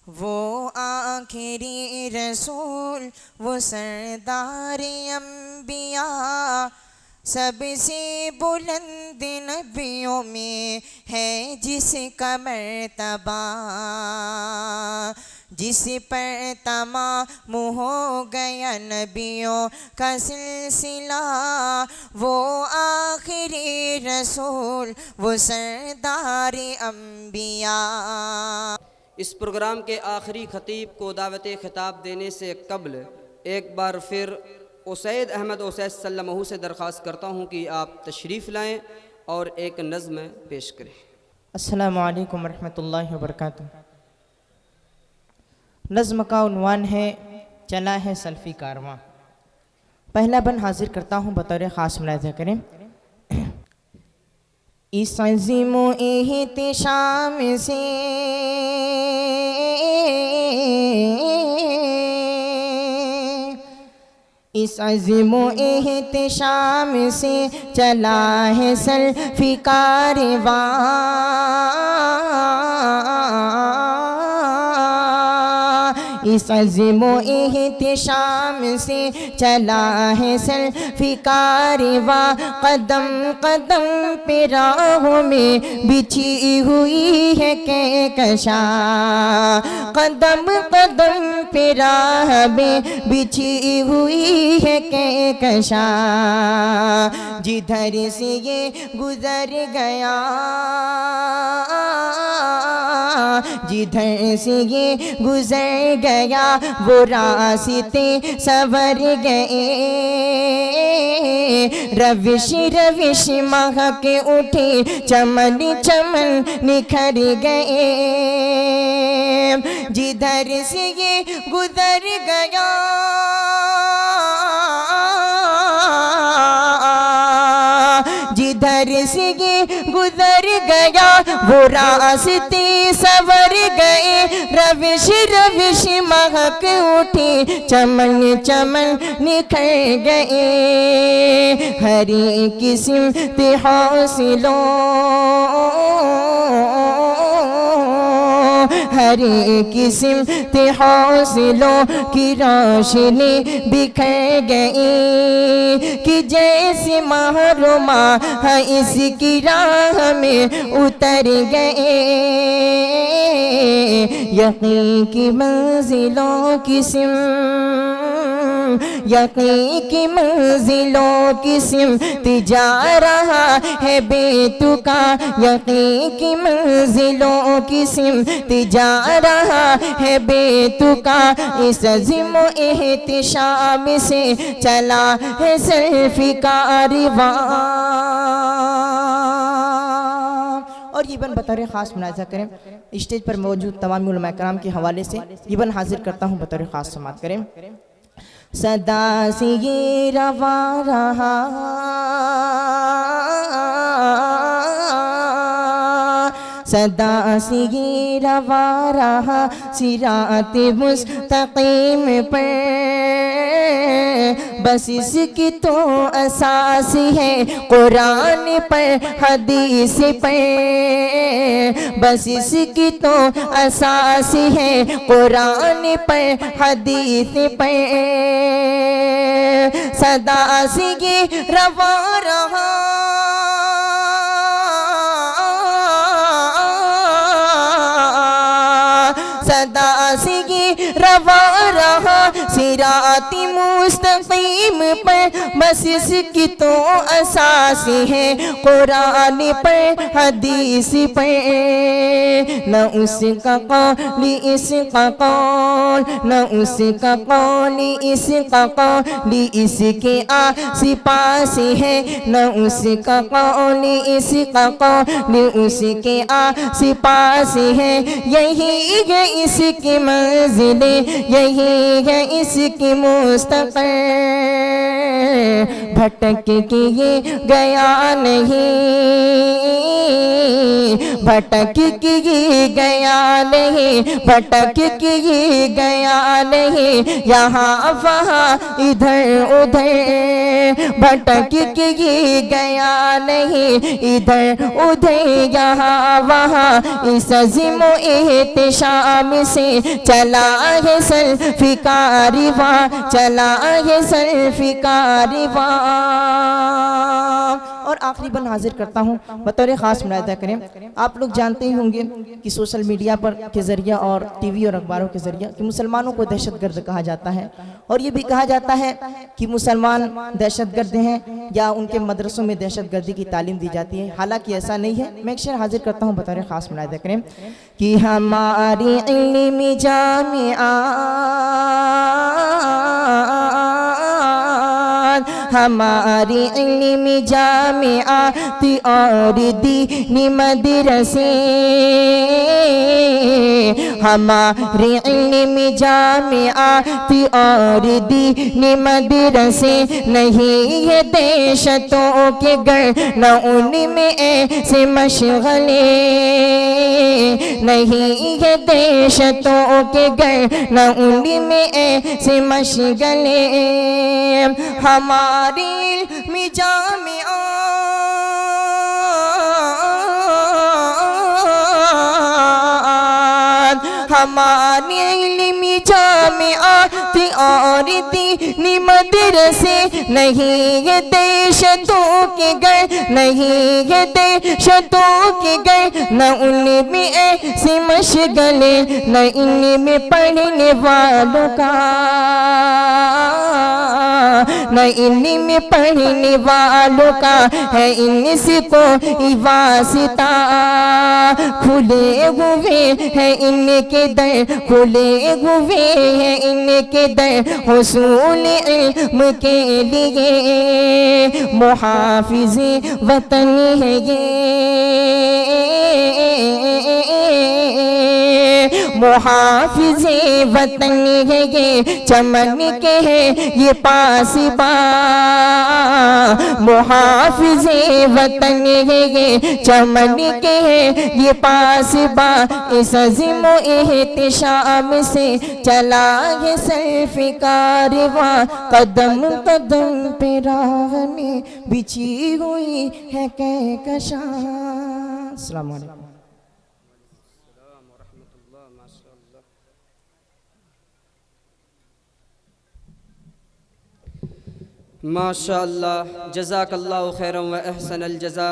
वो आखिरी रसूल, वो सरदार अंबिया, सबसे बुलंद नबियों में है जिसका मर्तबा, जिस पर तमाम हो गया नबियों का सिलसिला। वो आखिरी रसूल, वो सरदार अंबिया। इस प्रोग्राम के आखिरी खतीब को दावत खिताब देने से कब्ल एक बार फिर उसैद अहमद उसैद सल्लमहू से दरख्वास्त करता हूँ कि आप तशरीफ़ लाएँ और एक नज़्म पेश करें। अस्सलामु अलैकुम रहमतुल्लाहि व बरकातुहू। नज़्म का उन्वान है चला है सल्फ़ी कारवां। पहला बन हाजिर करता हूँ, बतौर ख़ास मुलाहिज़ा करें। इस अज़ीम एहतिशाम से इस अज़ीम एहतिशाम से चला है सल्फ़ी कारवां। इस अज़ीम एहतिशाम से चला है सल्फ़ी कारवां। कदम कदम पे राहों में बिछी हुई है कहकशा, कदम कदम पे राह में बिछी हुई है कहकशा। जिधर से ये गुजर गया, जिधर से ये गुजर गया, वो रास्ते सवर गए। रविश रविश महक उठे, चमन चमन निखर गए। जिधर से ये गुजर गया, जिधर से ये गुजर गया, वो रास्ते सवर गए। रविश रविश महक उठी, चमन चमन निखर गए। हरी किस्म ते हौसलों, हरी किस्म ते हौसलों की रोशनी बिखर गई। कि जैसे महरुमा है इसकी राह में उतर गए। यकीन की मंजिलों की यकीन की मंजिलों की सिमत जा रहा है बेतुका। यकीन की मंजिलों की सिमत जा रहा है बेतुका। इस अज़ीम एहतिशाम से चला है सल्फ़ी कारवां। और ये बन बतौर ख़ास मुलाहिज़ा करें, स्टेज पर मौजूद तमाम उलमा कराम के हवाले से ये बन हाजिर करता हूँ, बतौर ख़ास समाअत करें। सदा से ये रवा रहा, सदा से ये रवा रहा, सिरात मुस्तकीम पर। बस इसकी तो असास है कुरान पर हदीस पर। बस इसकी तो असास है कुरान पर हदीस पर। सदा से ये रवा रहा, सदा से ये रवा रहा, सिराती मुस्तकीम पर। बस इसकी तो असास है कुरान पर हदीस पर। न उसका कौल इसका कौल, न उसका कौल इसका कौल, इसके आस पास है। न उसका कौल इसका कौल, उसके आस पास है। यही है इसकी मंजिल, यही है इसकी मुस्तक़र। भटक के ये गया नहीं, भटक की गया नहीं, भटक की गया नहीं, यहाँ वहाँ इधर उधर भटक की गया नहीं, इधर उधर यहाँ वहाँ इस अज़ीम एहतिशाम से चला है सल्फ़ी कारवां, चला है सल्फ़ी कारवां। और आखिरी बन हाजिर करता हूँ बतौर ख़ास मुलाहिज़ा करें। आप लोग जानते ही होंगे कि सोशल मीडिया पर के ज़रिए और टीवी और अखबारों के ज़रिए कि मुसलमानों को दहशतगर्द कहा जाता है, और ये भी कहा जाता है कि मुसलमान दहशतगर्द हैं या उनके मदरसों में दहशतगर्दी की तालीम दी जाती है। हालांकि ऐसा नहीं है। मैं एक शेर हाजिर करता हूँ बतौर ख़ास मुलाहिज़ा करें कि हमारी इल्मी जामिया हमारी इल्मी जामिआत और दीनी मदरसे, हमारी इल्मी जामिआत और दीनी मदरसे नहीं है दहशतों के घर, न उनमें ऐसे मशगले, नहीं है दहशतों के घर, न उनमें ऐसे मशगले। हमारी इल्मी जामिआ हमारी इल्मी जामिआत और दीनी मदरसे नहीं है दहशतों के घर, नहीं है दहशतों के घर, न उनमें ऐसे मशगले, न इनमें पढ़ने वालों का, न इनमें पढ़ने वालों का है इनसे कोई वास्ता। खुले हुए हैं इनके दर, खुले हुए हैं इनके दर हुसूल इल्म के लिए, मुहाफिज़े वतन है ये, मुहाफिज़े वतन है ये, चमन के है ये पासिबा, मुहाफिज़े वतन है ये, चमन के है ये पासिबा। इस अज़ीम एहतिशाम से चला है सल्फ़ी कारवां, कदम कदम पे राह में बिछी हुई है कहकशां। अस्सलामु अलैकुम। माशाअल्लाह, जज़ाकल्लाहु खैरन व अहसनल जज़ा।